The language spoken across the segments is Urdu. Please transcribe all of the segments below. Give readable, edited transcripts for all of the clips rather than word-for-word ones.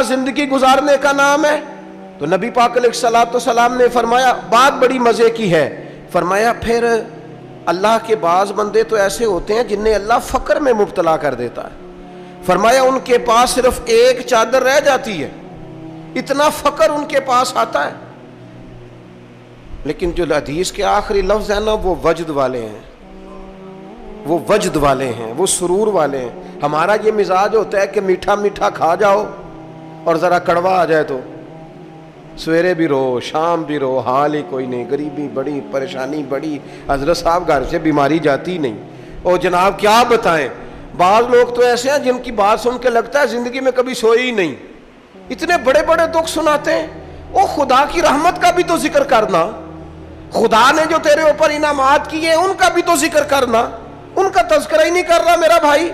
زندگی گزارنے کا نام ہے؟ تو نبی پاک علیہ السلام نے فرمایا بات بڑی مزے کی ہے، فرمایا پھر اللہ کے بعض بندے تو ایسے ہوتے ہیں جنہیں اللہ فقر میں مبتلا کر دیتا ہے، فرمایا ان کے پاس صرف ایک چادر رہ جاتی ہے، اتنا فقر ان کے پاس آتا ہے، لیکن جو حدیث کے آخری لفظ ہے نا وہ وجد والے ہیں، وہ وجد والے ہیں، وہ سرور والے ہیں۔ ہمارا یہ مزاج ہوتا ہے کہ میٹھا میٹھا کھا جاؤ اور ذرا کڑوا آ جائے تو سویرے بھی رو شام بھی رو، حال ہی کوئی نہیں، غریبی بڑی، پریشانی بڑی، حضرت صاحب گھر سے بیماری جاتی نہیں، اور جناب کیا بتائیں، بعض لوگ تو ایسے ہیں جن کی بات سن کے لگتا ہے زندگی میں کبھی سوئے ہی نہیں، اتنے بڑے بڑے دکھ سناتے ہیں۔ او خدا کی رحمت کا بھی تو ذکر کرنا، خدا نے جو تیرے اوپر انعامات کیے ان کا بھی تو ذکر کرنا، ان کا تذکرہ ہی نہیں کر رہا میرا بھائی۔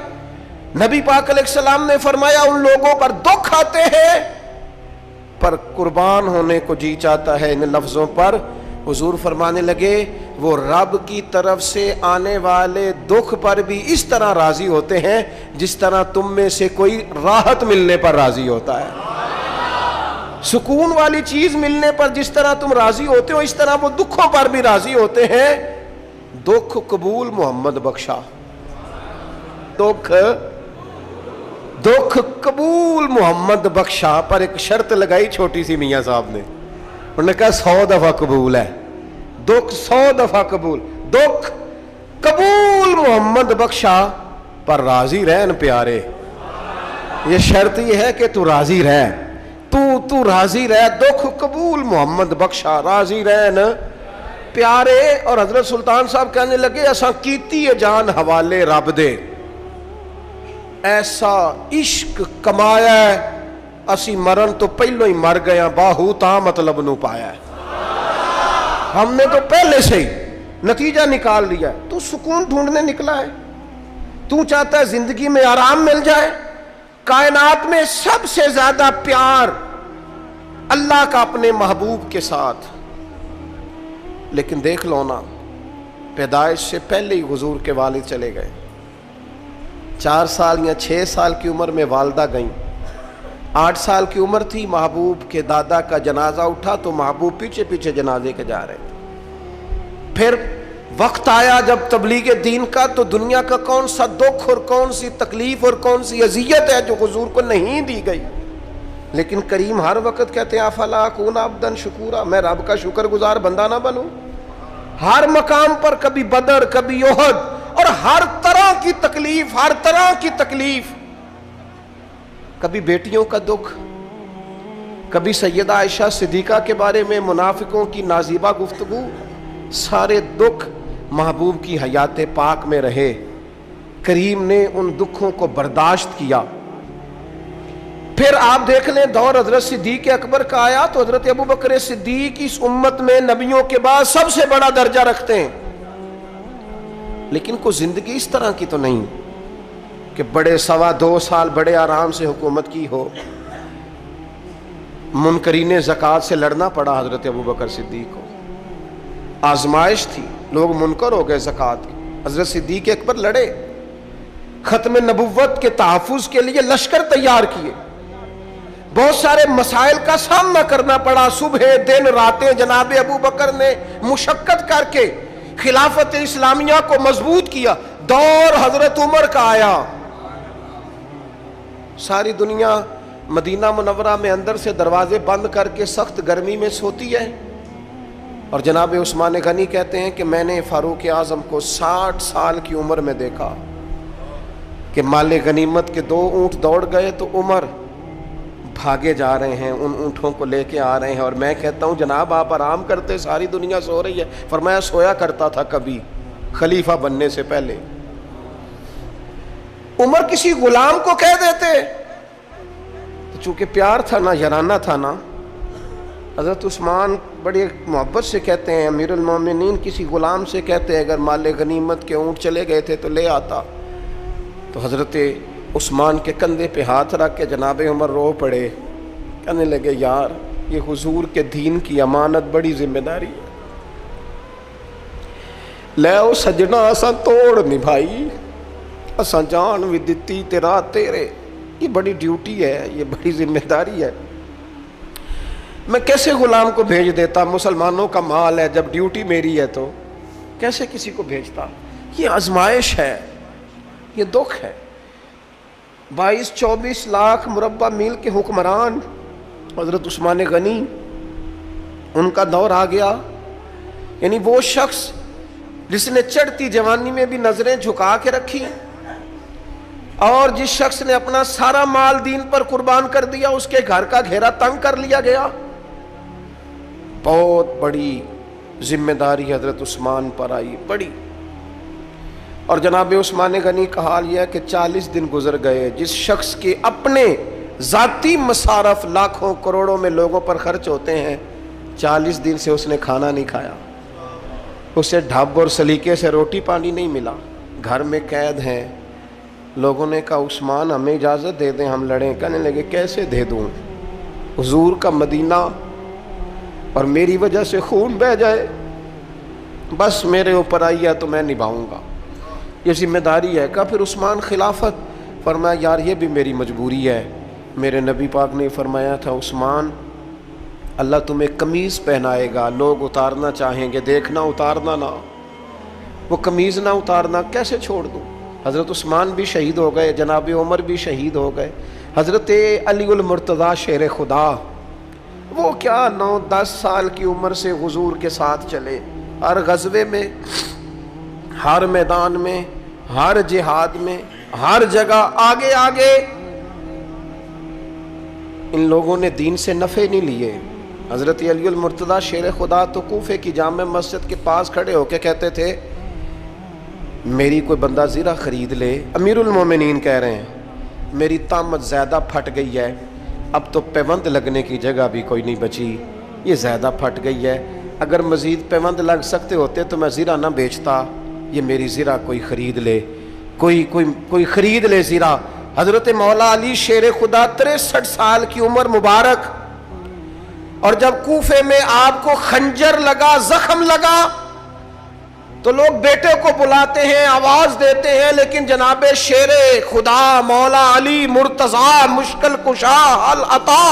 نبی پاک علیہ السلام نے فرمایا ان لوگوں پر دکھ آتے ہیں پر قربان ہونے کو جی چاہتا ہے ان لفظوں پر۔ حضور فرمانے لگے وہ رب کی طرف سے آنے والے دکھ پر بھی اس طرح راضی ہوتے ہیں جس طرح تم میں سے کوئی راحت ملنے پر راضی ہوتا ہے، سکون والی چیز ملنے پر جس طرح تم راضی ہوتے ہو اس طرح وہ دکھوں پر بھی راضی ہوتے ہیں۔ دکھ قبول محمد بخشا، دکھ قبول محمد بخشا، پر ایک شرط لگائی چھوٹی سی میاں صاحب نے، انہوں نے کہا 100 دفعہ قبول ہے، دکھ 100 دفعہ قبول، دکھ قبول محمد بخشا پر راضی رہن پیارے۔ یہ شرط یہ ہے کہ تو راضی رہ، تو راضی رہ، دکھ قبول محمد بخشا، راضی رہن پیارے۔ اور حضرت سلطان صاحب کہنے لگے ایسا کیتی ہے جان حوالے رب دے، ایسا عشق کمایا ہے اسی مرن تو پہلو ہی مر گیا، باہو تا مطلب نو پایا ہے، ہم نے تو پہلے سے ہی نتیجہ نکال لیا ہے۔ تو سکون ڈھونڈنے نکلا ہے، تو چاہتا ہے زندگی میں آرام مل جائے۔ کائنات میں سب سے زیادہ پیار اللہ کا اپنے محبوب کے ساتھ، لیکن دیکھ لو نا پیدائش سے پہلے ہی حضور کے والد چلے گئے، 4 سال یا 6 سال کی عمر میں والدہ گئیں، 8 سال کی عمر تھی، محبوب کے دادا کا جنازہ اٹھا تو محبوب پیچھے پیچھے جنازے کے جا رہے تھے۔ پھر وقت آیا جب تبلیغ دین کا، تو دنیا کا کون سا دکھ اور کون سی تکلیف اور کون سی اذیت ہے جو حضور کو نہیں دی گئی، لیکن کریم ہر وقت کہتے ہیں افلا اکون عبدا شکورا، میں رب کا شکر گزار بندہ نہ بنوں۔ ہر مقام پر کبھی بدر کبھی احد، اور ہر طرح کی تکلیف، ہر طرح کی تکلیف، کبھی بیٹیوں کا دکھ، کبھی سیدہ عائشہ صدیقہ کے بارے میں منافقوں کی نازیبہ گفتگو، سارے دکھ محبوب کی حیات پاک میں رہے، کریم نے ان دکھوں کو برداشت کیا۔ پھر آپ دیکھ لیں دور حضرت صدیق اکبر کا آیا تو حضرت ابوبکر صدیق اس امت میں نبیوں کے بعد سب سے بڑا درجہ رکھتے ہیں، لیکن کوئی زندگی اس طرح کی تو نہیں کہ بڑے 2.25 سال بڑے آرام سے حکومت کی ہو۔ منکرین زکوٰۃ سے لڑنا پڑا حضرت ابوبکر صدیق کو، آزمائش تھی، لوگ منکر ہو گئے زکوٰۃ کی، حضرت صدیق اکبر لڑے، ختم نبوت کے تحفظ کے لیے لشکر تیار کیے، بہت سارے مسائل کا سامنا کرنا پڑا، صبح دن راتیں جناب ابوبکر نے مشقت کر کے خلافت اسلامیہ کو مضبوط کیا۔ دور حضرت عمر کا آیا، ساری دنیا مدینہ منورہ میں اندر سے دروازے بند کر کے سخت گرمی میں سوتی ہے، اور جناب عثمان غنی کہتے ہیں کہ میں نے فاروق اعظم کو 60 سال کی عمر میں دیکھا کہ مال غنیمت کے 2 اونٹ دوڑ گئے تو عمر بھاگے جا رہے ہیں، ان اونٹوں کو لے کے آ رہے ہیں، اور میں کہتا ہوں جناب آپ آرام کرتے، ساری دنیا سو رہی ہے۔ فرمایا سویا کرتا تھا کبھی خلیفہ بننے سے پہلے۔ عمر کسی غلام کو کہہ دیتے تو چونکہ پیار تھا نا، یارانہ تھا نا، حضرت عثمان بڑی محبت سے کہتے ہیں امیر المومنین کسی غلام سے کہتے اگر مال غنیمت کے اونٹ چلے گئے تھے تو لے آتا، تو حضرت عثمان کے کندھے پہ ہاتھ رکھ کے جناب عمر رو پڑے، کہنے لگے یار یہ حضور کے دین کی امانت بڑی ذمہ داری ہے، لے او سجنا اساں توڑ نبھائی، اساں جان بھی دتی تیرا تیرے، یہ بڑی ڈیوٹی ہے، یہ بڑی ذمہ داری ہے. میں کیسے غلام کو بھیج دیتا؟ مسلمانوں کا مال ہے، جب ڈیوٹی میری ہے تو کیسے کسی کو بھیجتا؟ یہ آزمائش ہے، یہ دکھ ہے. 22-24 لاکھ مربع میل کے حکمران حضرت عثمان غنی، ان کا دور آ گیا. یعنی وہ شخص جس نے چڑھتی جوانی میں بھی نظریں جھکا کے رکھی، اور جس شخص نے اپنا سارا مال دین پر قربان کر دیا، اس کے گھر کا گھیرا تنگ کر لیا گیا. بہت بڑی ذمہ داری حضرت عثمان پر آئی، بڑی. اور جناب عثمان غنی کا حال یہ ہے کہ 40 دن گزر گئے. جس شخص کے اپنے ذاتی مصارف لاکھوں کروڑوں میں لوگوں پر خرچ ہوتے ہیں، 40 دن سے اس نے کھانا نہیں کھایا، اسے ڈھب اور سلیقے سے روٹی پانی نہیں ملا، گھر میں قید ہیں. لوگوں نے کہا عثمان ہمیں اجازت دے دیں ہم لڑیں. کہنے لگے کیسے دے دوں؟ حضور کا مدینہ اور میری وجہ سے خون بہہ جائے، بس میرے اوپر آئی ہے تو میں نبھاؤں گا، یہ ذمہ داری ہے. کہا پھر عثمان خلافت؟ فرمایا یار یہ بھی میری مجبوری ہے. میرے نبی پاک نے فرمایا تھا عثمان اللہ تمہیں قمیض پہنائے گا، لوگ اتارنا چاہیں گے، دیکھنا اتارنا نہ. وہ قمیض نہ اتارنا کیسے چھوڑ دوں؟ حضرت عثمان بھی شہید ہو گئے، جناب عمر بھی شہید ہو گئے. حضرت علی المرتضیٰ شیر خدا، وہ کیا 9-10 سال کی عمر سے حضور کے ساتھ چلے، ہر غزوے میں، ہر میدان میں، ہر جہاد میں، ہر جگہ آگے آگے. ان لوگوں نے دین سے نفع نہیں لیے. حضرت علی المرتضیٰ شیر خدا تو کوفے کی جامع مسجد کے پاس کھڑے ہو کے کہتے تھے میری کوئی بندہ زیرہ خرید لے. امیر المومنین کہہ رہے ہیں میری طامت زیادہ پھٹ گئی ہے، اب تو پیوند لگنے کی جگہ بھی کوئی نہیں بچی، یہ زیادہ پھٹ گئی ہے، اگر مزید پیوند لگ سکتے ہوتے تو میں زیرہ نہ بیچتا، یہ میری زیرہ کوئی خرید لے، کوئی خرید لے زیرہ. حضرت مولا علی شیر خدا 63 سال کی عمر مبارک، اور جب کوفے میں آپ کو خنجر لگا، زخم لگا، تو لوگ بیٹے کو بلاتے ہیں، آواز دیتے ہیں، لیکن جناب شیر خدا مولا علی مرتضیٰ مشکل کشا حل عطا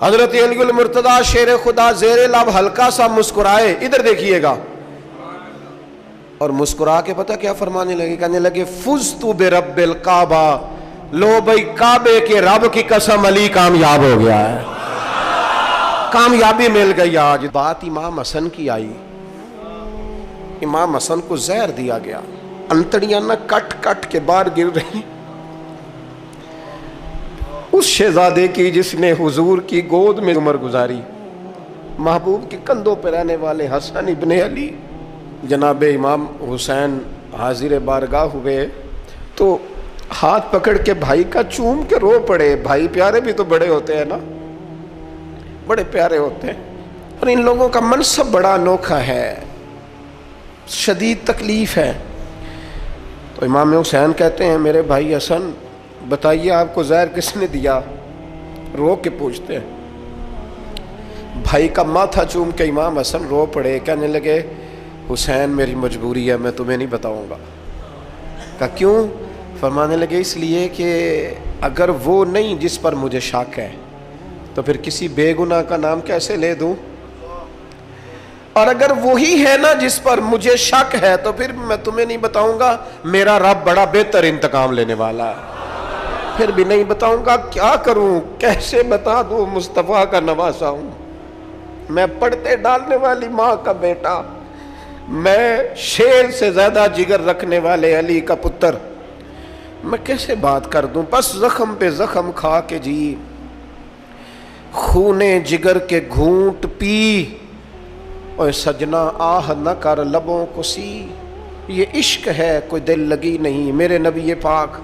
حضرت علی المرتضیٰ شیر خدا زیر لب ہلکا سا مسکرائے، ادھر دیکھیے گا، اور مسکرا کے پتہ کیا فرمانے لگے؟ کہنے لگے فزت برب الکعبہ، لو بھائی کعبے کے رب کی قسم علی کامیاب ہو گیا ہے، کامیابی مل گئی. آج بات امام حسن کی آئی، امام حسن کو زہر دیا گیا، انتڑیاں نہ کٹ کٹ کے باہر گر رہی. اس شہزادے کی جس نے حضور کی گود میں عمر گزاری، محبوب کے کندھوں پہ رہنے والے حسن ابن علی، جناب امام حسین حاضر بارگاہ ہوئے تو ہاتھ پکڑ کے بھائی کا چوم کے رو پڑے. بھائی پیارے بھی تو بڑے ہوتے ہیں نا، بڑے پیارے ہوتے ہیں. اور ان لوگوں کا منصب بڑا انوکھا ہے، شدید تکلیف ہے. تو امام حسین کہتے ہیں میرے بھائی حسن بتائیے آپ کو زہر کس نے دیا؟ رو کے پوچھتے ہیں. بھائی کا ماتھا چوم کے امام حسن رو پڑے، کہنے لگے حسین میری مجبوری ہے، میں تمہیں نہیں بتاؤں گا. کہا کیوں؟ فرمانے لگے اس لیے کہ اگر وہ نہیں جس پر مجھے شک ہے تو پھر کسی بے گناہ کا نام کیسے لے دوں، اور اگر وہی ہے نا جس پر مجھے شک ہے تو پھر میں تمہیں نہیں بتاؤں گا. میرا رب بڑا بہتر انتقام لینے والا ہے، پھر بھی نہیں بتاؤں گا. کیا کروں، کیسے بتا دوں؟ مصطفیٰ کا نواسا ہوں میں، پڑھتے ڈالنے والی ماں کا بیٹا، میں شیر سے زیادہ جگر رکھنے والے علی کا پتر، میں کیسے بات کر دوں؟ بس زخم پہ زخم کھا کے جی، خونے جگر کے گھونٹ پی، اور سجنا آہ نہ کر لبوں کو سی، یہ عشق ہے کوئی دل لگی نہیں. میرے نبی پاک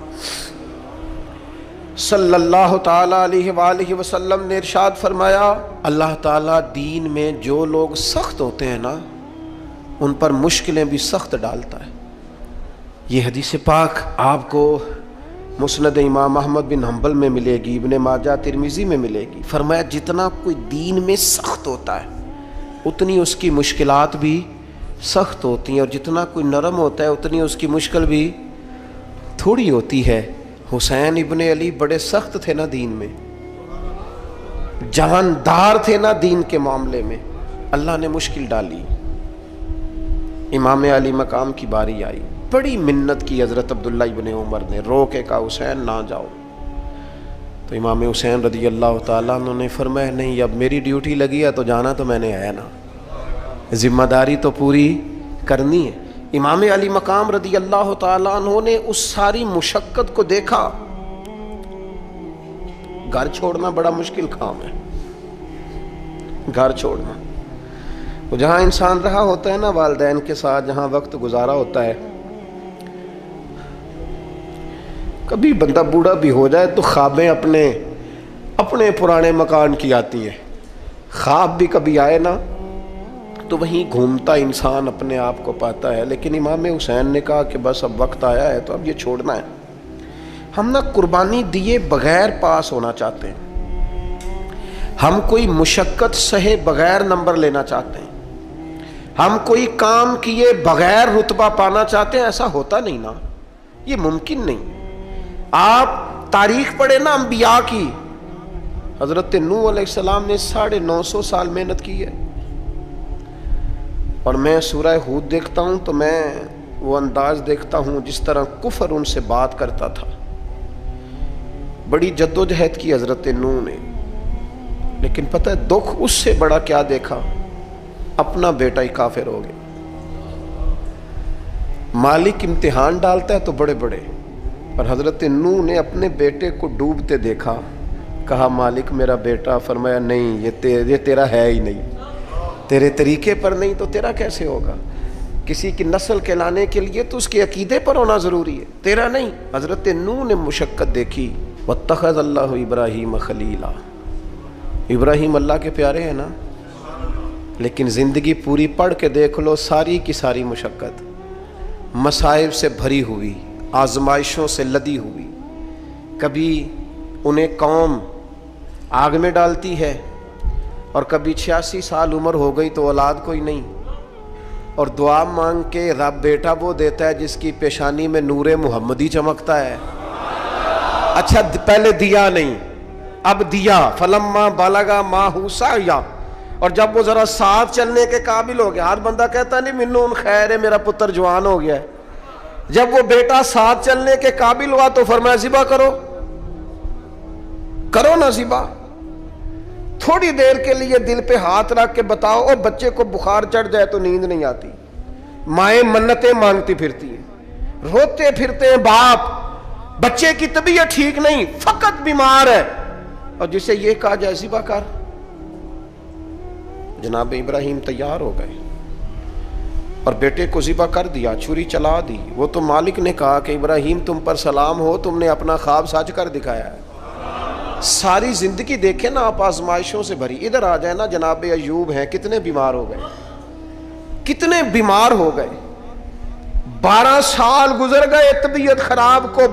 صلی اللہ تعالی علیہ وآلہ وسلم نے ارشاد فرمایا اللہ تعالیٰ دین میں جو لوگ سخت ہوتے ہیں نا ان پر مشکلیں بھی سخت ڈالتا ہے. یہ حدیث پاک آپ کو مسند امام احمد بن حنبل میں ملے گی، ابن ماجہ ترمذی میں ملے گی. فرمایا جتنا کوئی دین میں سخت ہوتا ہے اتنی اس کی مشکلات بھی سخت ہوتی ہیں، اور جتنا کوئی نرم ہوتا ہے اتنی اس کی مشکل بھی تھوڑی ہوتی ہے. حسین ابن علی بڑے سخت تھے نا دین میں، جاندار تھے نا دین کے معاملے میں، اللہ نے مشکل ڈالی، امام علی مقام کی باری آئی، بڑی منت کی حضرت عبداللہ ابن عمر نے، رو کے کہا حسین نہ جاؤ، تو امام حسین رضی اللہ تعالیٰ عنہ نے فرمایا نہیں اب میری ڈیوٹی لگی ہے تو جانا تو میں نے ہے نا، ذمہ داری تو پوری کرنی ہے۔ امام علی مقام رضی اللہ تعالیٰ عنہ نے اس ساری مشقت کو دیکھا، گھر چھوڑنا بڑا مشکل کام ہے، گھر چھوڑنا، وہ جہاں انسان رہا ہوتا ہے نا والدین کے ساتھ، جہاں وقت گزارا ہوتا ہے، کبھی بندہ بوڑھا بھی ہو جائے تو خوابیں اپنے پرانے مکان کی آتی ہیں، خواب بھی کبھی آئے نا تو وہیں گھومتا انسان اپنے آپ کو پاتا ہے، لیکن امام حسین نے کہا کہ بس اب وقت آیا ہے تو اب یہ چھوڑنا ہے، ہم نہ قربانی دیے بغیر پاس ہونا چاہتے ہیں، ہم کوئی مشقت سہے بغیر نمبر لینا چاہتے ہیں، ہم کوئی کام کیے بغیر رتبہ پانا چاہتے ہیں، ایسا ہوتا نہیں نا، یہ ممکن نہیں۔ آپ تاریخ پڑھیں نا انبیاء کی، حضرت نوح علیہ السلام نے 950 سال محنت کی ہے، اور میں سورہ ہود دیکھتا ہوں تو میں وہ انداز دیکھتا ہوں جس طرح کفر ان سے بات کرتا تھا، بڑی جدوجہد کی حضرت نوح نے، لیکن پتہ ہے دکھ اس سے بڑا کیا دیکھا، اپنا بیٹا ہی کافر ہو گیا۔ مالک امتحان ڈالتا ہے تو بڑے بڑے، اور حضرت نوح نے اپنے بیٹے کو ڈوبتے دیکھا، کہا مالک میرا بیٹا، فرمایا نہیں یہ تیرا ہے ہی نہیں، تیرے طریقے پر نہیں تو تیرا کیسے ہوگا، کسی کی نسل کہلانے کے لیے تو اس کے عقیدے پر ہونا ضروری ہے، تیرا نہیں۔ حضرت نوح نے مشقت دیکھی، واتخذ اللہ ابراہیم خلیلا، ابراہیم اللہ کے پیارے ہیں نا، لیکن زندگی پوری پڑھ کے دیکھ لو، ساری کی ساری مشقت مصائب سے بھری ہوئی، آزمائشوں سے لدی ہوئی، کبھی انہیں قوم آگ میں ڈالتی ہے، اور کبھی 86 سال عمر ہو گئی تو اولاد کوئی نہیں، اور دعا مانگ کے رب بیٹا وہ دیتا ہے جس کی پیشانی میں نور محمدی چمکتا ہے۔ اچھا پہلے دیا نہیں، اب دیا، فلما بلغا ماہ سعیا، اور جب وہ ذرا ساتھ چلنے کے قابل ہو گیا، ہر بندہ کہتا نہیں منون خیر ہے میرا پتر جوان ہو گیا ہے، جب وہ بیٹا ساتھ چلنے کے قابل ہوا تو فرمایا ذبح کرو نا ذبح، تھوڑی دیر کے لیے دل پہ ہاتھ رکھ کے بتاؤ، اور بچے کو بخار چڑھ جائے تو نیند نہیں آتی، مائیں منتیں مانگتی پھرتی ہیں، روتے پھرتے ہیں باپ، بچے کی طبیعت ٹھیک نہیں، فقط بیمار ہے، اور جسے یہ کہا جائے ذبح کر، جناب ابراہیم تیار ہو گئے اور بیٹے کو ذبح کر دیا، چھری چلا دی۔ وہ تو مالک نے کہا کہ ابراہیم تم پر سلام ہو، تم نے اپنا خواب سچ کر دکھایا ہے۔ ساری زندگی دیکھیں نا آپ آزمائشوں سے بھری، ادھر آ جائے نا جناب ایوب ہیں، کتنے بیمار ہو گئے، کتنے بیمار ہو گئے، 12 سال گزر گئے طبیعت خراب کو،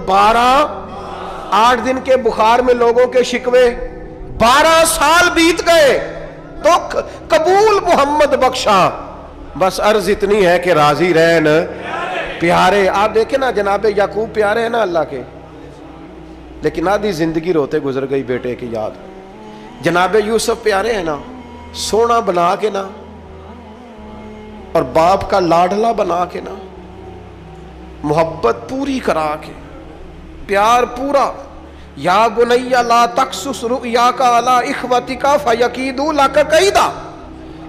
8 دن کے بخار میں لوگوں کے شکوے، 12 سال بیت گئے تو قبول محمد بخشا، بس عرض اتنی ہے کہ راضی رہن پیارے۔ آپ دیکھیں نا جناب یعقوب پیارے ہیں نا اللہ کے، لیکن آدھی زندگی روتے گزر گئی بیٹے کی یاد۔ جناب یوسف پیارے ہیں نا، سونا بنا کے نا، اور باپ کا لاڈلا بنا کے نا، محبت پوری کرا کے، پیار پورا، یا بنی لا تقصص رؤیاک علی اخوتک فیکیدوا لک کیدا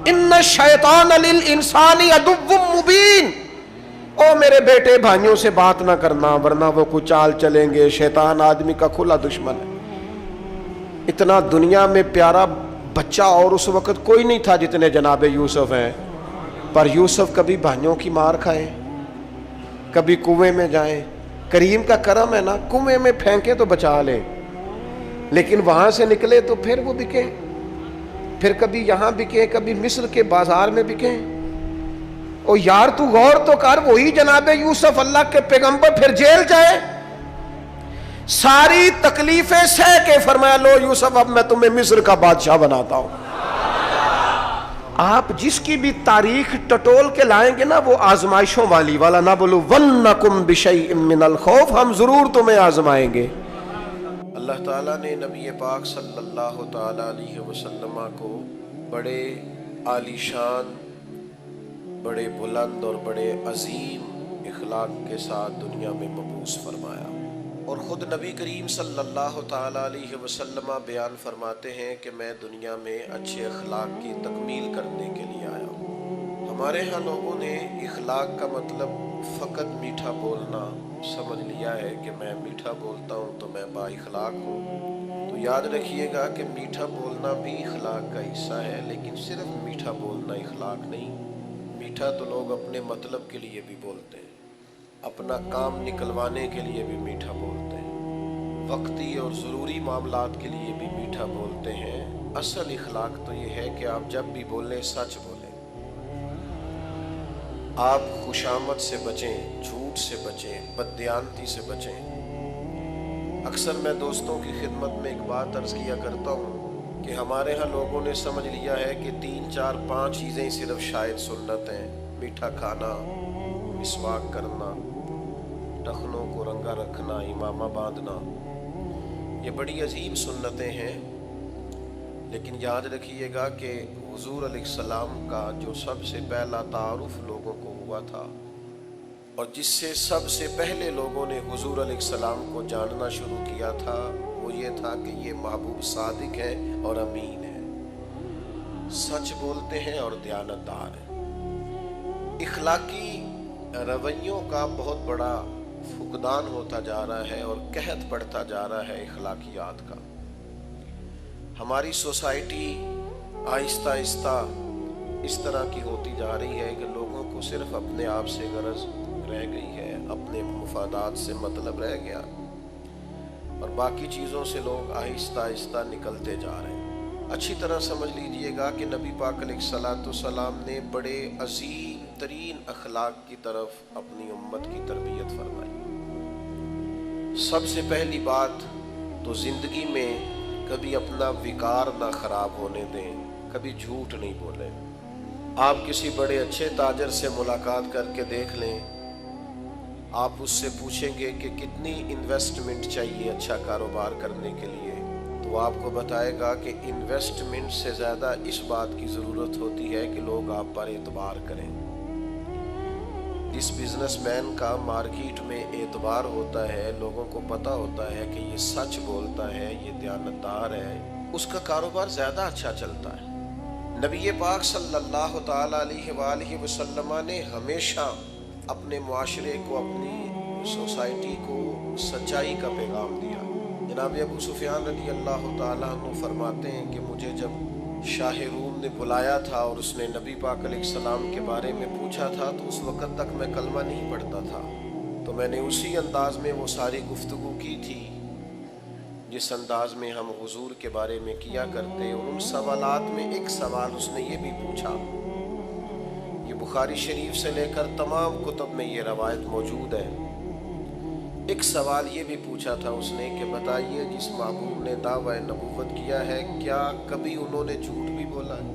ان الشیطان للانسان عدو مبین۔ او میرے بیٹے بھائیوں سے بات نہ کرنا ورنہ وہ کچھ چال چلیں گے، شیطان آدمی کا کھلا دشمن ہے۔ اتنا دنیا میں پیارا بچہ اور اس وقت کوئی نہیں تھا جتنے جناب یوسف ہیں، پر یوسف کبھی بھائیوں کی مار کھائیں، کبھی کنویں میں جائیں، کریم کا کرم ہے نا، کنویں میں پھینکے تو بچا لیں، لیکن وہاں سے نکلے تو پھر وہ بکے، پھر کبھی یہاں بکے، کبھی مصر کے بازار میں بکے۔ او یار تو غور تو کر، وہی جناب یوسف اللہ کے پیغمبر پھر جیل جائے، ساری تکلیفیں سہ کے فرمایا لو یوسف اب میں تمہیں مصر کا بادشاہ بناتا ہوں۔ آپ جس کی بھی تاریخ ٹٹول کے لائیں گے نا وہ آزمائشوں والی والا نہ بولو وَنَّكُمْ بِشَيْءٍ مِّنَ الْخَوْفِ، ہم ضرور تمہیں آزمائیں گے۔ اللہ تعالیٰ نے نبی پاک صلی اللہ تعالیٰ علیہ وسلم کو بڑے عالی شان، بڑے بلند اور بڑے عظیم اخلاق کے ساتھ دنیا میں مبعوث فرمایا، اور خود نبی کریم صلی اللہ تعالیٰ علیہ وسلم بیان فرماتے ہیں کہ میں دنیا میں اچھے اخلاق کی تکمیل کرنے کے لیے آیا ہوں۔ ہمارے ہاں لوگوں نے اخلاق کا مطلب فقط میٹھا بولنا سمجھ لیا ہے کہ میں میٹھا بولتا ہوں تو میں با اخلاق ہوں۔ تو یاد رکھیے گا کہ میٹھا بولنا بھی اخلاق کا حصہ ہے، لیکن صرف میٹھا بولنا اخلاق نہیں۔ میٹھا تو لوگ اپنے مطلب کے لیے بھی بولتے ہیں، اپنا کام نکلوانے کے لیے بھی میٹھا بولتے ہیں، وقتی اور ضروری معاملات کے لیے بھی میٹھا بولتے ہیں۔ اصل اخلاق تو یہ ہے کہ آپ جب بھی بولیں سچ بولیں، آپ خوشامد سے بچیں، جھوٹ سے بچیں، بددیانتی سے بچیں۔ اکثر میں دوستوں کی خدمت میں ایک بات عرض کیا کرتا ہوں کہ ہمارے ہاں لوگوں نے سمجھ لیا ہے کہ 3 4 5 چیزیں صرف شاید سنت ہیں: میٹھا کھانا، مسواک کرنا، ٹخنوں کو رنگا رکھنا، امامہ باندھنا۔ یہ بڑی عظیم سنتیں ہیں، لیکن یاد رکھیے گا کہ حضور علیہ السلام کا جو سب سے پہلا تعارف لوگوں کو ہوا تھا، اور جس سے سب سے پہلے لوگوں نے حضور علیہ السلام کو جاننا شروع کیا تھا، وہ یہ تھا کہ یہ محبوب صادق ہے اور امین ہے، سچ بولتے ہیں اور دیانتدار ہیں۔ اخلاقی رویوں کا بہت بڑا فقدان ہوتا جا رہا ہے اور قحط پڑتا جا رہا ہے اخلاقیات کا۔ ہماری سوسائٹی آہستہ آہستہ اس طرح کی ہوتی جا رہی ہے کہ لوگوں کو صرف اپنے آپ سے غرض رہ گئی ہے، اپنے مفادات سے مطلب رہ گیا، اور باقی چیزوں سے لوگ آہستہ آہستہ نکلتے جا رہے ہیں۔ اچھی طرح سمجھ لیجئے گا کہ نبی پاک علیہ السلام نے بڑے عظیم ترین اخلاق کی طرف اپنی امت کی تربیت فرمائی۔ سب سے پہلی بات تو زندگی میں کبھی اپنا وقار نہ خراب ہونے دیں، کبھی جھوٹ نہیں بولیں۔ آپ کسی بڑے اچھے تاجر سے ملاقات کر کے دیکھ لیں، آپ اس سے پوچھیں گے کہ کتنی انویسٹمنٹ چاہیے اچھا کاروبار کرنے کے لیے، تو آپ کو بتائے گا کہ انویسٹمنٹ سے زیادہ اس بات کی ضرورت ہوتی ہے کہ لوگ آپ پر اعتبار کریں۔ اس بزنس مین کا مارکیٹ میں اعتبار ہوتا ہے، لوگوں کو پتہ ہوتا ہے کہ یہ سچ بولتا ہے، یہ دیانتدار ہے، اس کا کاروبار زیادہ اچھا چلتا ہے۔ نبی پاک صلی اللہ تعالیٰ علیہ وآلہ وسلم نے ہمیشہ اپنے معاشرے کو، اپنی سوسائٹی کو سچائی کا پیغام دیا۔ جناب ابو سفیان رضی اللہ تعالیٰ عنہ فرماتے ہیں کہ مجھے جب شاہ روم نے بلایا تھا اور اس نے نبی پاک علیہ السلام کے بارے میں پوچھا تھا، تو اس وقت تک میں کلمہ نہیں پڑھتا تھا، تو میں نے اسی انداز میں وہ ساری گفتگو کی تھی جس انداز میں ہم حضور کے بارے میں کیا کرتے، اور ان سوالات میں ایک سوال اس نے یہ بھی پوچھا، یہ بخاری شریف سے لے کر تمام کتب میں یہ روایت موجود ہے، ایک سوال یہ بھی پوچھا تھا اس نے کہ بتائیے جس محبوب نے دعویٰ نبوت کیا ہے، کیا کبھی انہوں نے جھوٹ بھی بولا ہے؟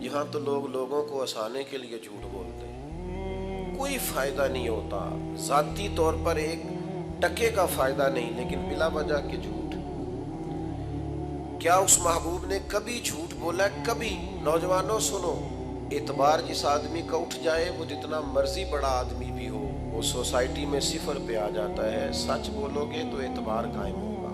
یہاں تو لوگ لوگوں کو ہنسانے کے لیے جھوٹ بولتے ہیں، کوئی فائدہ نہیں ہوتا، ذاتی طور پر ایک ٹکے کا فائدہ نہیں، لیکن بلا وجہ کے جھوٹ۔ کیا اس محبوب نے کبھی جھوٹ بولا؟ کبھی؟ نوجوانوں سنو، اعتبار جس آدمی کا اٹھ جائے، وہ جتنا مرضی بڑا آدمی بھی ہو، وہ سوسائٹی میں صفر پہ آ جاتا ہے۔ سچ بولو گے تو اعتبار قائم ہوگا،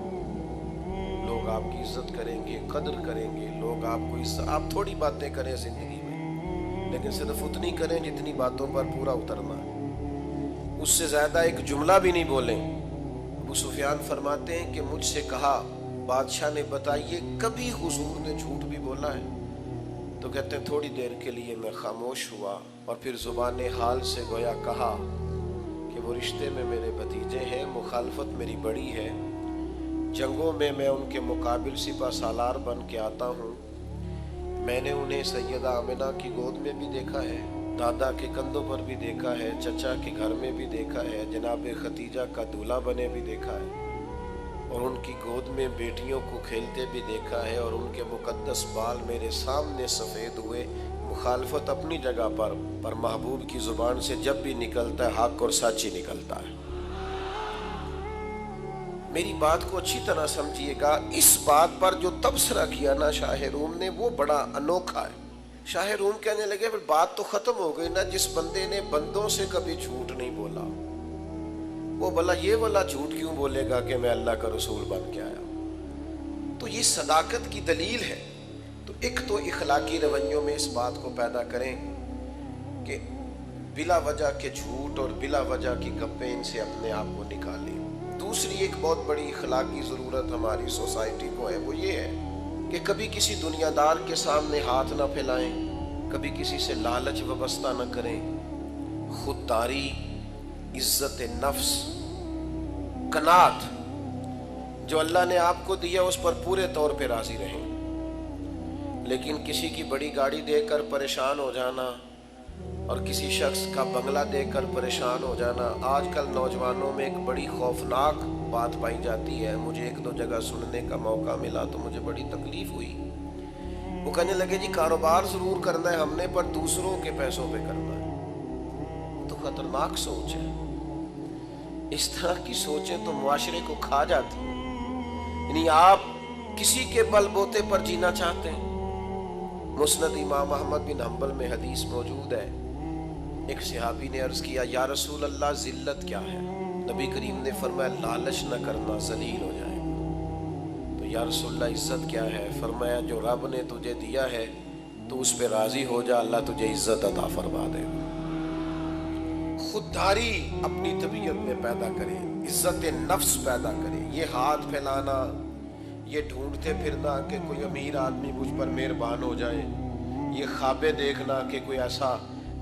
لوگ آپ کی عزت کریں گے، قدر کریں گے، لوگ آپ کو آپ تھوڑی باتیں کریں زندگی میں، لیکن صرف اتنی کریں جتنی باتوں پر پورا اترنا ہے، اس سے زیادہ ایک جملہ بھی نہیں بولیں۔ ابو سفیان فرماتے ہیں کہ مجھ سے کہا بادشاہ نے بتائیے کبھی حضور نے جھوٹ بھی بولا ہے؟ تو کہتے ہیں تھوڑی دیر کے لیے میں خاموش ہوا، اور پھر زبان حال سے گویا کہا کہ وہ رشتے میں میرے بھتیجے ہیں، مخالفت میری بڑی ہے، جنگوں میں میں ان کے مقابل سپہ سالار بن کے آتا ہوں، میں نے انہیں سیدہ آمنہ کی گود میں بھی دیکھا ہے، دادا کے کندھوں پر بھی دیکھا ہے، چچا کے گھر میں بھی دیکھا ہے، جناب ختیجہ کا دولہا بنے بھی دیکھا ہے، اور ان کی گود میں بیٹیوں کو کھیلتے بھی دیکھا ہے، اور ان کے مقدس بال میرے سامنے سفید ہوئے۔ مخالفت اپنی جگہ پر محبوب کی زبان سے جب بھی نکلتا ہے حق اور سچ ہی نکلتا ہے۔ میری بات کو اچھی طرح سمجھیے گا، اس بات پر جو تبصرہ کیا نا شاہ روم نے وہ بڑا انوکھا ہے۔ شاہ روم کہنے لگے پھر بات تو ختم ہو گئی نا، جس بندے نے بندوں سے کبھی جھوٹ نہیں بولا وہ بھلا یہ والا جھوٹ کیوں بولے گا کہ میں اللہ کا رسول بن کے آیا ہوں؟ تو یہ صداقت کی دلیل ہے۔ تو ایک تو اخلاقی رویوں میں اس بات کو پیدا کریں کہ بلا وجہ کے جھوٹ اور بلا وجہ کی گپیں ان سے اپنے آپ کو نکالیں۔ دوسری ایک بہت بڑی اخلاقی ضرورت ہماری سوسائٹی کو ہے، وہ یہ ہے کہ کبھی کسی دنیا دار کے سامنے ہاتھ نہ پھیلائیں، کبھی کسی سے لالچ وابستہ نہ کریں، خودداری، عزت نفس، قناعت جو اللہ نے آپ کو دیا اس پر پورے طور پہ راضی رہیں۔ لیکن کسی کی بڑی گاڑی دیکھ کر پریشان ہو جانا اور کسی شخص کا بنگلہ دیکھ کر پریشان ہو جانا، آج کل نوجوانوں میں ایک بڑی خوفناک بات پائی جاتی ہے۔ مجھے ایک دو جگہ سننے کا موقع ملا تو مجھے بڑی تکلیف ہوئی۔ وہ کہنے لگے جی کاروبار ضرور کرنا ہے ہم نے پر دوسروں کے پیسوں پہ کرنا ہے۔ تو خطرناک سوچ ہے، اس طرح کی سوچیں تو معاشرے کو کھا جاتی ہیں۔ یعنی آپ کسی کے بل بوتے پر جینا چاہتے ہیں۔ مسند امام احمد بن حنبل میں حدیث موجود ہے، ایک صحابی نے عرض کیا یا رسول اللہ ذلت کیا ہے؟ نبی کریم نے فرمایا لالچ نہ کرنا، ذلیل ہو جائے۔ تو یا رسول اللہ عزت کیا ہے؟ فرمایا جو رب نے تجھے دیا ہے تو اس پہ راضی ہو جا، اللہ تجھے عزت عطا فرما دے گا۔ خودداری اپنی طبیعت میں پیدا کریں، عزت نفس پیدا کریں۔ یہ ہاتھ پھیلانا، یہ ڈھونڈتے پھرنا کہ کوئی امیر آدمی مجھ پر مہربان ہو جائے، یہ خوابیں دیکھنا کہ کوئی ایسا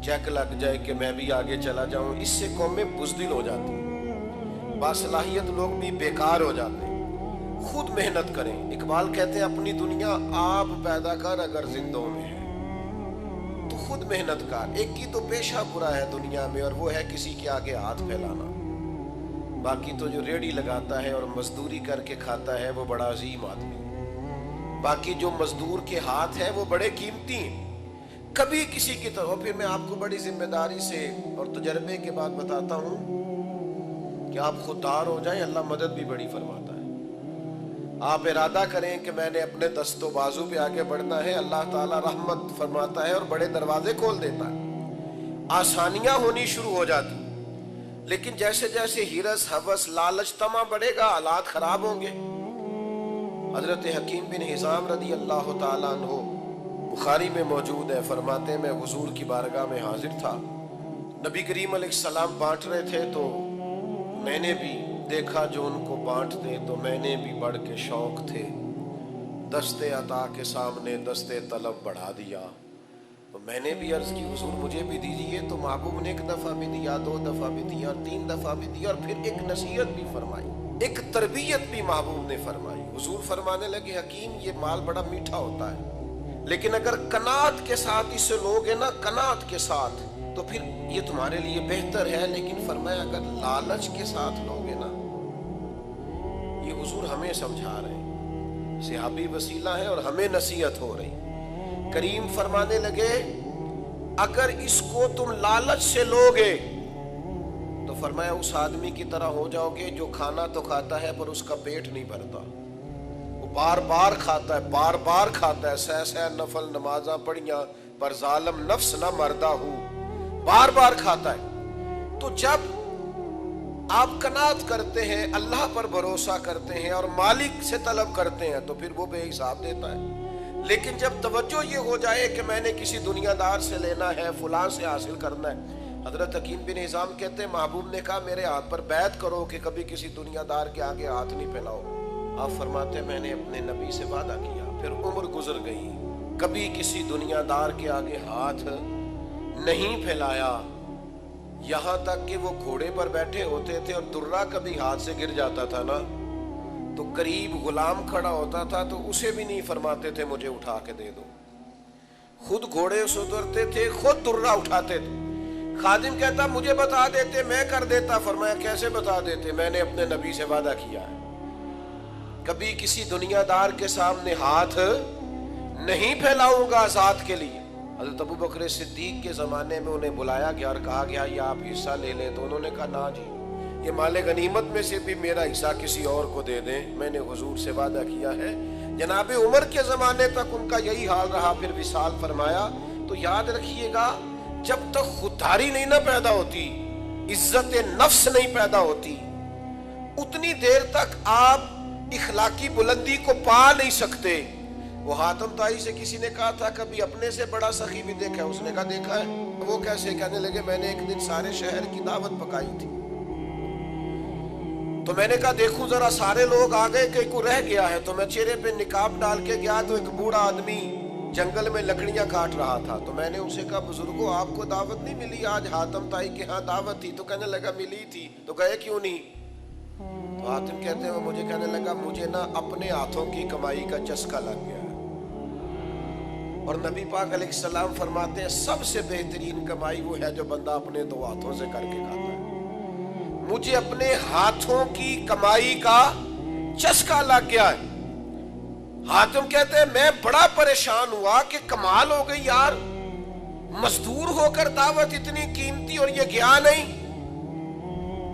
چیک لگ جائے کہ میں بھی آگے چلا جاؤں، اس سے قومیں بزدل ہو جاتی ہیں، باصلاحیت لوگ بھی بیکار ہو جاتے ہیں۔ خود محنت کریں۔ اقبال کہتے ہیں اپنی دنیا آپ پیدا کر اگر زندوں میں ہے تو خود محنت کر۔ ایک کی تو پیشہ برا ہے دنیا میں اور وہ ہے کسی کے آگے ہاتھ پھیلانا، باقی تو جو ریڑھی لگاتا ہے اور مزدوری کر کے کھاتا ہے وہ بڑا عظیم آدمی، باقی جو مزدور کے ہاتھ ہیں وہ بڑے قیمتی ہیں۔ کبھی کسی کی طرف، پھر میں آپ کو بڑی ذمہ داری سے اور تجربے کے بعد بتاتا ہوں کہ آپ خوددار ہو جائیں، اللہ مدد بھی بڑی فرماتا ہے۔ آپ ارادہ کریں کہ میں نے اپنے دست و بازو پہ آگے بڑھنا ہے، اللہ تعالیٰ رحمت فرماتا ہے اور بڑے دروازے کھول دیتا ہے، آسانیاں ہونی شروع ہو جاتی۔ لیکن جیسے جیسے ہرس، ہوس، لالچ، طمع بڑھے گا حالات خراب ہوں گے۔ حضرت حکیم بن حزام رضی اللہ تعالیٰ عنہ بخاری میں موجود ہے، فرماتے ہیں میں حضور کی بارگاہ میں حاضر تھا، نبی کریم علیہ السلام بانٹ رہے تھے تو میں نے بھی دیکھا جو ان کو بانٹتے، تو میں نے بھی بڑھ کے شوق تھے، دستے عطا کے سامنے دستے طلب بڑھا دیا۔ تو میں نے بھی عرض کی حضور مجھے بھی دیجیے، تو محبوب نے ایک دفعہ بھی دیا، دو دفعہ بھی دیا اور تین دفعہ بھی دیا، اور پھر ایک نصیحت بھی فرمائی، ایک تربیت بھی محبوب نے فرمائی۔ حضور فرمانے لگے حکیم یہ مال بڑا میٹھا ہوتا ہے، لیکن اگر قناعت کے ساتھ اسے لوگے نا، قناعت کے ساتھ، تو پھر یہ تمہارے لیے بہتر ہے، لیکن فرمایا اگر لالچ کے ساتھ لوگے نا، یہ حضور ہمیں سمجھا رہے ہیں، صحابی وسیلہ ہے اور ہمیں نصیحت ہو رہی۔ کریم فرمانے لگے اگر اس کو تم لالچ سے لوگے تو فرمایا اس آدمی کی طرح ہو جاؤ گے جو کھانا تو کھاتا ہے پر اس کا پیٹ نہیں بھرتا، وہ بار بار کھاتا ہے، بار بار کھاتا ہے، سہ سہ نفل نمازاں پڑھیاں پر ظالم نفس نہ مردہ ہو، بار بار کھاتا ہے۔ تو جب آپ قناعت کرتے ہیں، اللہ پر بھروسہ کرتے ہیں اور مالک سے طلب کرتے ہیں تو پھر وہ بے حساب دیتا ہے۔ لیکن جب توجہ یہ ہو جائے کہ میں نے کسی دنیا دار سے لینا ہے، فلاں سے حاصل کرنا ہے، حضرت حکیم بن حزام کہتے ہیں محبوب نے کہا میرے ہاتھ پر بیعت کرو کہ کبھی کسی دنیا دار کے آگے ہاتھ نہیں پھیلاؤ۔ آپ فرماتے ہیں میں نے اپنے نبی سے وعدہ کیا، پھر عمر گزر گئی، کبھی کسی دنیا دار کے آگے ہاتھ نہیں پھیلایا، یہاں تک کہ وہ گھوڑے پر بیٹھے ہوتے تھے اور درہ کبھی ہاتھ سے گر جاتا تھا نا تو قریب غلام کھڑا ہوتا تھا تو اسے بھی نہیں فرماتے تھے مجھے اٹھا کے دے دو، خود گھوڑے سے اترتے تھے، خود درہ اٹھاتے تھے۔ خادم کہتا مجھے بتا دیتے میں کر دیتا، فرمایا کیسے بتا دیتے، میں نے اپنے نبی سے وعدہ کیا ہے۔ کبھی کسی دنیا دار کے سامنے ہاتھ نہیں پھیلاؤں گا ذات کے لیے۔ حضرت ابو بکر صدیق کے زمانے میں انہیں بلایا گیا اور کہا گیا یہ آپ حصہ لے لیں، تو انہوں نے کہا نا جی، یہ مال غنیمت میں سے بھی میرا حصہ کسی اور کو دے دیں، میں نے حضور سے وعدہ کیا ہے۔ جناب عمر کے زمانے تک ان کا یہی حال رہا، پھر وصال فرمایا۔ تو یاد رکھیے گا، جب تک خودداری نہیں نہ پیدا ہوتی، عزت نفس نہیں پیدا ہوتی، اتنی دیر تک آپ اخلاقی بلندی کو پا نہیں سکتے۔ وہ حاتم طائی سے کسی نے کہا تھا کبھی اپنے سے بڑا سخی بھی دیکھا ہے؟ اس نے کہا دیکھا ہے۔ وہ کیسے؟ کہنے لگے میں نے ایک دن سارے شہر کی دعوت پکائی تھی، تو میں نے کہا دیکھوں ذرا سارے لوگ آ گئے کہ کوئی رہ گیا ہے، تو میں چہرے پہ نقاب ڈال کے گیا تو ایک بوڑھا آدمی جنگل میں لکڑیاں کاٹ رہا تھا۔ تو میں نے اسے کہا بزرگوں آپ کو دعوت نہیں ملی؟ آج حاتم طائی کے ہاں دعوت تھی۔ تو کہنے لگا ملی تھی، تو گئے کیوں نہیں؟ تو حاتم کہتے ہیں وہ مجھے کہنے لگا مجھے نا اپنے ہاتھوں کی کمائی کا چسکا لگ گیا ہے، اور نبی پاک علیہ السلام فرماتے ہیں سب سے بہترین کمائی وہ ہے جو بندہ اپنے دو ہاتھوں سے کر کے کھاتا ہے۔ مجھے اپنے ہاتھوں کی کمائی کا چسکا لگ گیا ہے۔ حاتم کہتے ہیں میں بڑا پریشان ہوا کہ کمال ہو گئی یار، مزدور ہو کر دعوت اتنی قیمتی اور یہ گیا نہیں۔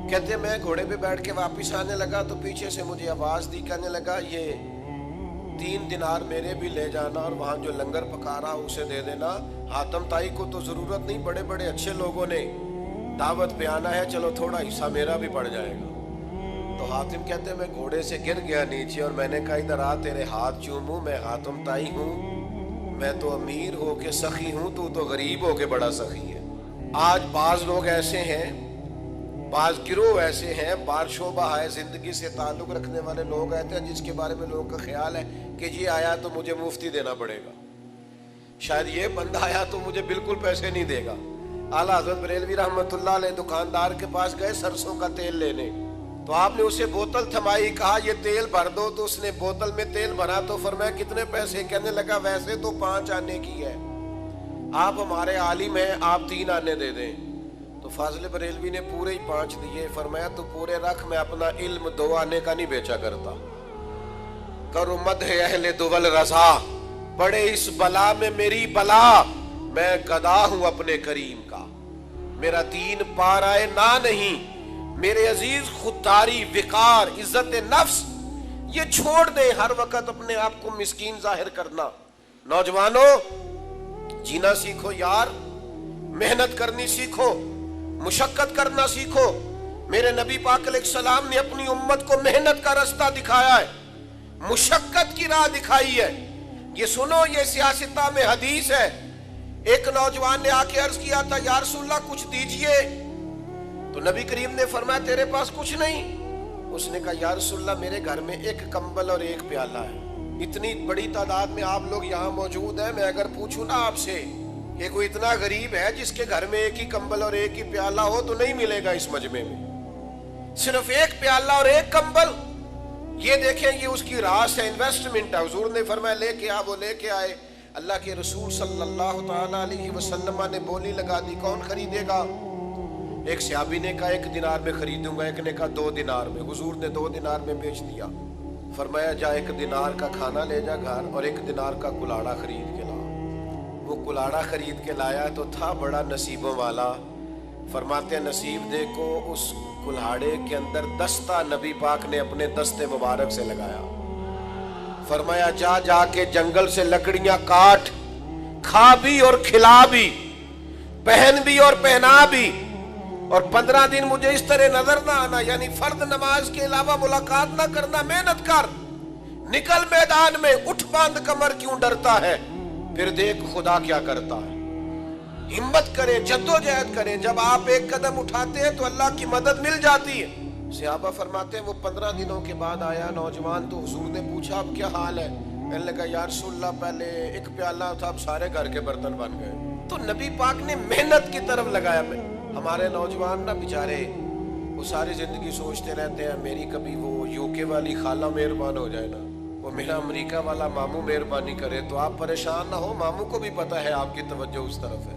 کہتے ہیں میں گھوڑے پہ بیٹھ کے واپس آنے لگا تو پیچھے سے مجھے آواز دی، کہنے لگا یہ 3 دینار میرے بھی لے جانا اور وہاں جو لنگر پکا رہا اسے دے دینا۔ حاتم طائی کو تو ضرورت نہیں، بڑے بڑے اچھے لوگوں نے دعوت پہ آنا ہے، چلو تھوڑا حصہ میرا بھی پڑ جائے گا۔ تو حاتم کہتے ہیں میں گھوڑے سے گر گیا نیچے اور میں نے کہا ادھر آ تیرے ہاتھ چوموں، میں حاتم طائی ہوں، میں تو امیر ہو کے سخی ہوں، تو غریب ہو کے بڑا سخی ہے۔ آج بعض لوگ ایسے ہیں، بعض گروہ ایسے ہیں، بعض شعبہ ہے زندگی سے تعلق رکھنے والے لوگ آتے ہیں جس کے بارے میں لوگوں کا خیال ہے کہ یہ آیا تو مجھے مفتی دینا پڑے گا، شاید یہ بندہ آیا تو مجھے بالکل پیسے نہیں دے گا۔ اعلیٰ حضرت بریلوی رحمۃ اللہ علیہ دکاندار کے پاس گئے سرسوں کا تیل لینے، تو آپ نے اسے بوتل تھمائی، کہا یہ تیل بھر دو، تو اس نے بوتل میں تیل بھرا تو فرمایا کتنے پیسے؟ کہنے لگا ویسے تو 5 آنے کی ہے، آپ ہمارے عالم ہیں، آپ 3 آنے دے دیں۔ تو فاضل بریلوی نے پورے ہی 5 دیے، فرمایا تو پورے رکھ، میں اپنا علم 2 آنے کا نہیں بیچا کرتا۔ کرو مدح اہل دول رضا، پڑے اس بلا میں میری بلا، میں گدا ہوں اپنے کریم کا، میرا دین پارائے نہ نہیں۔ میرے عزیز خودداری، وقار، عزت نفس یہ چھوڑ دیں، ہر وقت اپنے آپ کو مسکین ظاہر کرنا۔ نوجوانوں جینا سیکھو یار، محنت کرنی سیکھو، مشقت کرنا سیکھو۔ میرے نبی پاک علیہ السلام نے اپنی امت کو محنت کا راستہ دکھایا ہے، مشقت کی راہ دکھائی ہے۔ یہ سنو، یہ سیاستہ میں حدیث ہے۔ ایک نوجوان نے آ کے عرض کیا تھا یا رسول اللہ کچھ دیجئے، تو نبی کریم نے فرمایا تیرے پاس کچھ نہیں؟ اس نے کہا یا رسول اللہ میرے گھر میں 1 کمبل اور 1 پیالہ ہے۔ اتنی بڑی تعداد میں آپ لوگ یہاں موجود ہیں، میں اگر پوچھوں نا آپ سے کہ کوئی اتنا غریب ہے جس کے گھر میں 1 ہی کمبل اور 1 ہی پیالہ ہو، تو نہیں ملے گا اس مجمع میں۔ صرف 1 پیالہ اور 1 کمبل، یہ دیکھیں یہ اس کی راس ہے، انویسٹمنٹ ہے۔ حضور نے فرمایا لے کے آ، وہ لے کے آئے۔ اللہ کے رسول صلی اللہ تعالیٰ علیہ وسلم نے بولی لگا دی کون خریدے گا؟ ایک صحابی نے کہا 1 دینار میں خریدوں گا، ایک نے کہا 2 دینار میں۔ حضور نے 2 دینار میں بیچ دیا، فرمایا جا 1 دینار کا کھانا لے جا گھر اور 1 دینار کا کلاڑا خرید کے لا۔ وہ کلاڑا خرید کے لایا تو تھا بڑا نصیبوں والا۔ فرماتے ہیں نصیب دیکھو اس کلاڑے کے اندر دستہ نبی پاک نے اپنے دستے مبارک سے لگایا، فرمایا جا جا کے جنگل سے لکڑیاں کاٹ، کھا بھی اور کھلا بھی، پہن بھی اور پہنا بھی، اور 15 دن مجھے اس طرح نظر نہ آنا، یعنی فرض نماز کے علاوہ ملاقات نہ کرنا، محنت کر، نکل میدان میں، اٹھ باندھ کمر کیوں ڈرتا ہے، پھر دیکھ خدا کیا کرتا ہے۔ ہمت کریں، جدوجہد کریں، جب آپ 1 قدم اٹھاتے ہیں تو اللہ کی مدد مل جاتی ہے۔ صحابہ فرماتے ہیں وہ 15 دنوں کے بعد آیا نوجوان، تو حضور نے پوچھا اب کیا حال ہے؟ کہنے لگا یا رسول اللہ پہلے 1 پیالہ تھا، اب سارے گھر کے برتن بن گئے۔ تو نبی پاک نے محنت کی طرف لگایا۔ ہمارے نوجوان نا بیچارے وہ ساری زندگی سوچتے رہتے ہیں میری کبھی وہ UK والی خالہ مہربان ہو جائے نا، وہ میرا امریکہ والا ماموں مہربانی کرے، تو آپ پریشان نہ ہو، ماموں کو بھی پتہ ہے آپ کی توجہ اس طرف ہے۔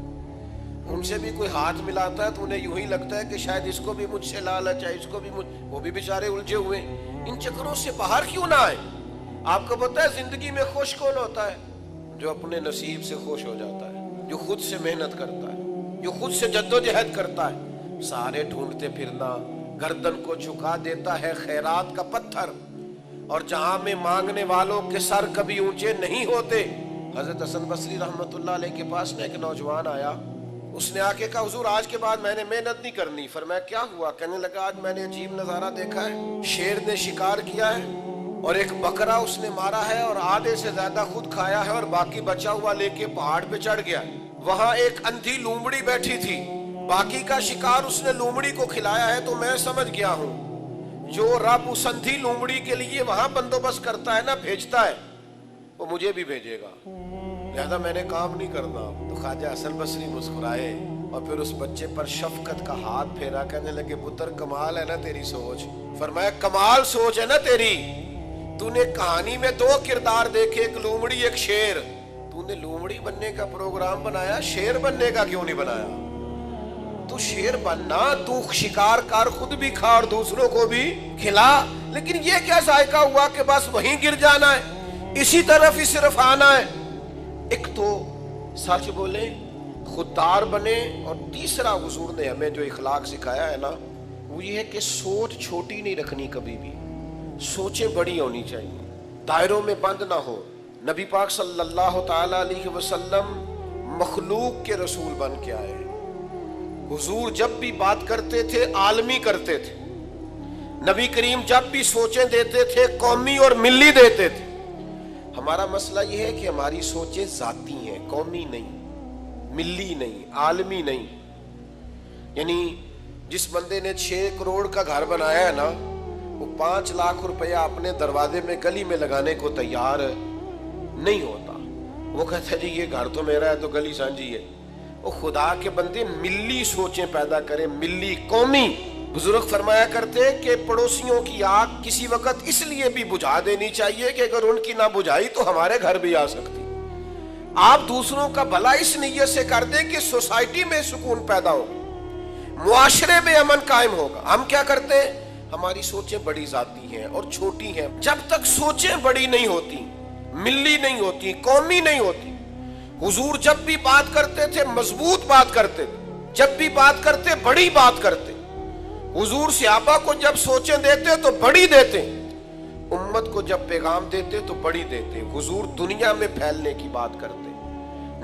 ان سے بھی کوئی ہاتھ ملاتا ہے تو انہیں یوں ہی لگتا ہے کہ شاید اس کو بھی مجھ سے لالچ ہے، اس کو بھی وہ بھی بیچارے الجھے ہوئے، ان چکروں سے باہر کیوں نہ آئے؟ آپ کو پتہ ہے زندگی میں خوش کون ہوتا ہے؟ جو اپنے نصیب سے خوش ہو جاتا ہے، جو خود سے محنت کرتا ہے، جو خود سے جدوجہد کرتا ہے۔ سارے ڈھونڈتے پھرنا، گردن کو جھکا دیتا ہے خیرات کا پتھر، اور جہاں میں مانگنے والوں کے سر کبھی اونچے نہیں ہوتے۔ حضرت حسن بصری رحمۃ اللہ علیہ کے پاس ایک نوجوان آیا، اس نے آ کے کہا حضور آج کے بعد میں نے محنت نہیں کرنی۔ فرمایا کیا ہوا؟ کہنے لگا آج میں نے عجیب نظارہ دیکھا ہے، شیر نے شکار کیا ہے اور ایک بکرا اس نے مارا ہے اور آدھے سے زیادہ خود کھایا ہے اور باقی بچا ہوا لے کے پہاڑ پہ چڑھ گیا۔ وہاں ایک اندھی لومڑی بیٹھی تھی، باقی کا شکار اس نے لومڑی کو کھلایا ہے۔ تو میں سمجھ گیا ہوں جو رب اس اندھی لومڑی کے لیے وہاں بندوبست کرتا ہے نا، بھیجتا ہے، وہ مجھے بھی بھیجے گا، لہذا میں نے کام نہیں کرنا۔ تو خواجہ حسن بصری مسکرائے اور پھر اس بچے پر شفقت کا ہاتھ پھیرا، کہنے لگے پتر کمال ہے نا تیری سوچ۔ فرمایا کمال سوچ ہے نا تیری، تو نے کہانی میں دو کردار دیکھے، ایک لومڑی ایک شیر، تو نے لومڑی بننے کا پروگرام بنایا، شیر بننے کا کیوں نہیں بنایا؟ تو شیر بننا، تو شکار کر، خود بھی کھا اور دوسروں کو بھی کھلا، لیکن یہ کیا ذائقہ ہوا کہ بس وہیں گر جانا ہے، اسی طرف ہی صرف آنا ہے۔ ایک تو سچ بولیں، خوددار بنے، اور تیسرا حضور نے ہمیں جو اخلاق سکھایا ہے نا وہ یہ ہے کہ سوچ چھوٹی نہیں رکھنی، کبھی بھی سوچیں بڑی ہونی چاہیے، دائروں میں بند نہ ہو۔ نبی پاک صلی اللہ تعالی علیہ وسلم مخلوق کے رسول بن کے آئے۔ حضور جب بھی بات کرتے تھے عالمی کرتے تھے، نبی کریم جب بھی سوچیں دیتے تھے قومی اور ملی دیتے تھے۔ ہمارا مسئلہ یہ ہے کہ ہماری سوچیں ذاتی ہیں، قومی نہیں، ملی نہیں، عالمی نہیں۔ یعنی جس بندے نے 6 کروڑ کا گھر بنایا ہے نا، وہ 5 لاکھ روپیہ اپنے دروازے میں گلی میں لگانے کو تیار نہیں ہوتا۔ وہ کہتا ہے جی یہ گھر تو میرا ہے تو گلی سانجھی ہے۔ وہ خدا کے بندے ملی سوچیں پیدا کریں، ملی، قومی۔ بزرگ فرمایا کرتے کہ پڑوسیوں کی آگ کسی وقت اس لیے بھی بجھا دینی چاہیے کہ اگر ان کی نہ بجھائی تو ہمارے گھر بھی آ سکتی۔ آپ دوسروں کا بھلا اس نیت سے کر دیں کہ سوسائٹی میں سکون پیدا ہو، معاشرے میں امن قائم ہوگا۔ ہم کیا کرتے ہیں؟ ہماری سوچیں بڑی ذاتی ہیں اور چھوٹی ہیں۔ جب تک سوچیں بڑی نہیں ہوتی، ملی نہیں ہوتی، قومی نہیں ہوتی۔ حضور جب بھی بات کرتے تھے مضبوط بات کرتے تھے، جب بھی بات کرتے بڑی بات کرتے۔ حضور صحابہ کو جب سوچیں دیتے تو بڑی دیتے، امت کو جب پیغام دیتے تو بڑی دیتے۔ حضور دنیا میں پھیلنے کی بات کرتے۔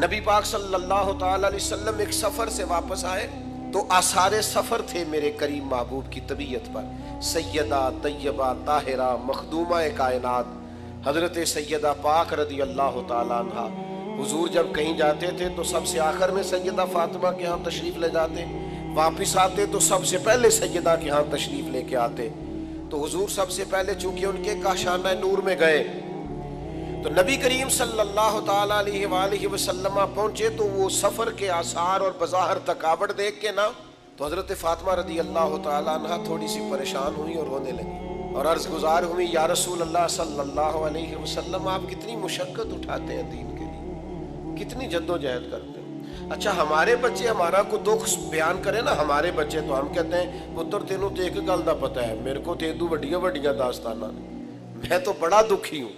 نبی پاک صلی اللہ تعالی علیہ وسلم ایک سفر سے واپس آئے تو آثار سفر تھے میرے کریم محبوب کی طبیعت پر۔ سیدہ طیبہ طاہرہ مخدومہ کائنات حضرت سیدہ پاک رضی اللہ تعالیٰ عنہ، حضور جب کہیں جاتے تھے تو سب سے آخر میں سیدہ فاطمہ کے ہاں تشریف لے جاتے، واپس آتے تو سب سے پہلے سیدہ کے ہاں تشریف لے کے آتے۔ تو حضور سب سے پہلے چونکہ ان کے کاشانہ نور میں گئے تو نبی کریم صلی اللہ تعالیٰ علیہ وآلہ وسلم پہنچے تو وہ سفر کے آثار اور بظاہر تھکاوٹ دیکھ کے نا تو حضرت فاطمہ رضی اللہ تعالیٰ عنہ تھوڑی سی پریشان ہوئی اور رونے لگی اور عرض گزار ہوئی، یا رسول اللہ صلی اللہ علیہ وسلم آپ کتنی مشقت اٹھاتے ہیں دین کے لیے، کتنی جد و جہد کرتے ہیں۔ اچھا ہمارے بچے ہمارا کو دکھ بیان کرے نا، ہمارے بچے تو ہم کہتے ہیں پتر تینوں تو ایک گل دا پتہ ہے، میرے کو تے دو وڈیاں وڈیاں داستاناں نے، میں تو بڑا دکھی ہوں۔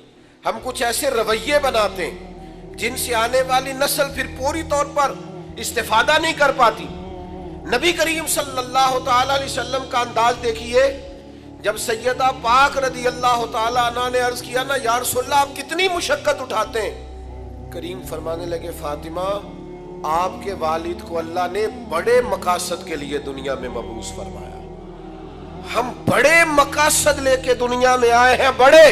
ہم کچھ ایسے رویے بناتے ہیں جن سے آنے والی نسل پھر پوری طور پر استفادہ نہیں کر پاتی۔ نبی کریم صلی اللہ تعالی علیہ وسلم کا انداز دیکھیے، جب سیدہ پاک رضی اللہ تعالی عنہ نے عرض کیا نا یا رسول اللہ آپ کتنی مشقت اٹھاتے ہیں، کریم فرمانے لگے فاطمہ آپ کے والد کو اللہ نے بڑے مقاصد کے لیے دنیا میں مبعوث فرمایا، ہم بڑے مقاصد لے کے دنیا میں آئے ہیں، بڑے۔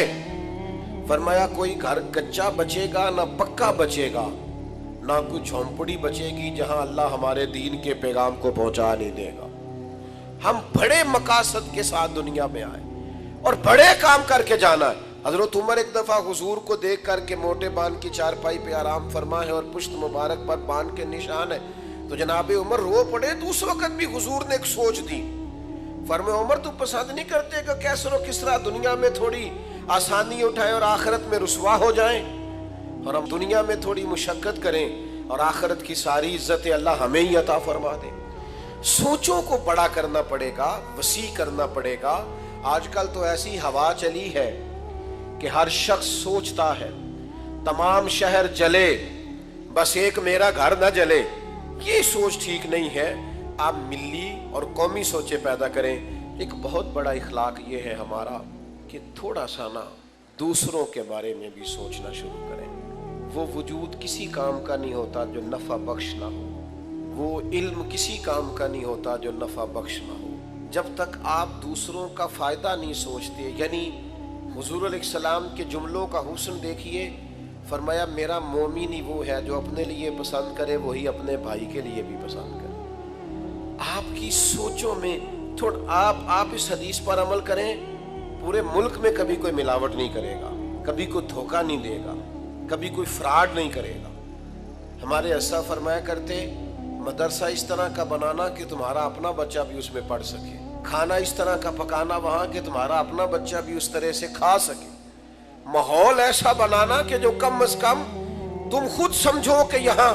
فرمایا کوئی گھر کچا بچے گا نہ پکا بچے گا، نہ کوئی جھونپڑی بچے گی جہاں اللہ ہمارے دین کے پیغام کو پہنچا نہیں دے گا۔ ہم بڑے مقاصد کے ساتھ دنیا میں آئے اور بڑے کام کر کے جانا ہے۔ حضرت عمر ایک دفعہ حضور کو دیکھ کر کے موٹے بان کی چارپائی پہ آرام فرما ہے اور پشت مبارک پر بان کے نشان ہے تو جناب عمر رو پڑے۔ تو اس وقت بھی حضور نے ایک سوچ دی، فرمایا عمر تو پسند نہیں کرتے کہ کیسر و کسرا دنیا میں تھوڑی آسانی اٹھائیں اور آخرت میں رسوا ہو جائیں، اور ہم دنیا میں تھوڑی مشقت کریں۔ اور آخرت کی ساری عزتیں اللہ ہمیں ہی عطا فرما دے۔ سوچوں کو بڑا کرنا پڑے گا، وسیع کرنا پڑے گا۔ آج کل تو ایسی ہوا چلی ہے کہ ہر شخص سوچتا ہے تمام شہر جلے بس ایک میرا گھر نہ جلے۔ یہ سوچ ٹھیک نہیں ہے۔ آپ ملی اور قومی سوچیں پیدا کریں۔ ایک بہت بڑا اخلاق یہ ہے ہمارا کہ تھوڑا سا نا دوسروں کے بارے میں بھی سوچنا شروع کریں۔ وہ وجود کسی کام کا نہیں ہوتا جو نفع بخش نہ ہو، وہ علم کسی کام کا نہیں ہوتا جو نفع بخش نہ ہو۔ جب تک آپ دوسروں کا فائدہ نہیں سوچتے، یعنی حضور علیہ السلام کے جملوں کا حسن دیکھیے، فرمایا میرا مومن ہی وہ ہے جو اپنے لیے پسند کرے وہی اپنے بھائی کے لیے بھی پسند کرے۔ آپ کی سوچوں میں آپ اس حدیث پر عمل کریں، پورے ملک میں کبھی کوئی ملاوٹ نہیں کرے گا، کبھی کوئی دھوکہ نہیں دے گا، کبھی کوئی فراڈ نہیں کرے گا۔ ہمارے اسا فرمایا کرتے مدرسہ اس طرح کا بنانا کہ تمہارا اپنا بچہ بھی اس میں پڑھ سکے، کھانا اس طرح کا پکانا وہاں کہ تمہارا اپنا بچہ بھی اس طرح سے کھا سکے، ماحول ایسا بنانا کہ جو کم از کم تم خود سمجھو کہ یہاں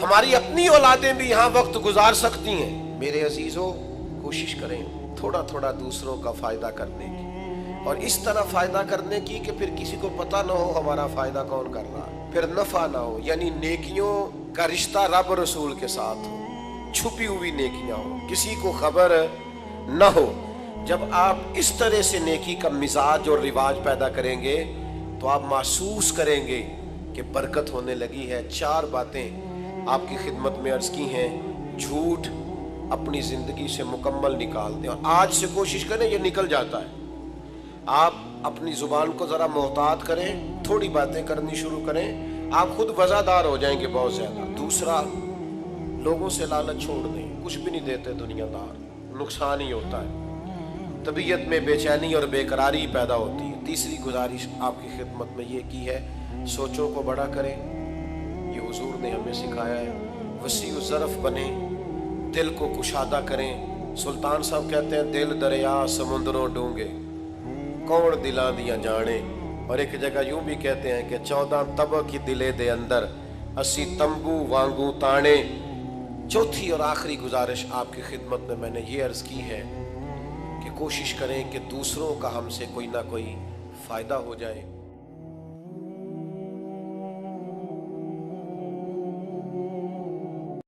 ہماری اپنی اولادیں بھی یہاں وقت گزار سکتی ہیں۔ میرے عزیزوں، کوشش کریں تھوڑا تھوڑا دوسروں کا فائدہ کرنے کی، اور اس طرح فائدہ کرنے کی کہ پھر کسی کو پتہ نہ ہو ہمارا فائدہ کون کر رہا ہے، پھر نفع نہ ہو، یعنی نیکیوں کا رشتہ رب رسول کے ساتھ ہو، چھپی ہوئی نیکیاں ہو، کسی کو خبر نہ ہو۔ جب آپ اس طرح سے نیکی کا مزاج اور رواج پیدا کریں گے تو آپ محسوس کریں گے کہ برکت ہونے لگی ہے۔ 4 باتیں آپ کی خدمت میں عرض کی ہیں۔ جھوٹ اپنی زندگی سے مکمل نکال دیں، اور آج سے کوشش کریں، یہ نکل جاتا ہے۔ آپ اپنی زبان کو ذرا محتاط کریں، تھوڑی باتیں کرنی شروع کریں، آپ خود وزادار ہو جائیں گے بہت زیادہ۔ دوسرا، لوگوں سے لالچ چھوڑ دیں، کچھ بھی نہیں دیتے دنیا دار، نقصان ہی ہوتا ہے، طبیعت میں بے چینی اور بے قراری پیدا ہوتی ہے۔ تیسری گزارش آپ کی خدمت میں یہ کی ہے، سوچوں کو بڑا کریں، یہ حضور نے ہمیں سکھایا ہے۔ وسیع الظرف بنیں، دل کو کشادہ کریں۔ سلطان صاحب کہتے ہیں دل دریا سمندروں ڈونگے، کون دلاں دیاں جانے، اور ایک جگہ یوں بھی کہتے ہیں کہ 14 طبق کی دلے دے اندر اسی تمبو وانگو تانے۔ چوتھی اور آخری گزارش آپ کی خدمت میں نے یہ عرض کی ہے کہ کوشش کریں کہ دوسروں کا ہم سے کوئی نہ کوئی فائدہ ہو جائے۔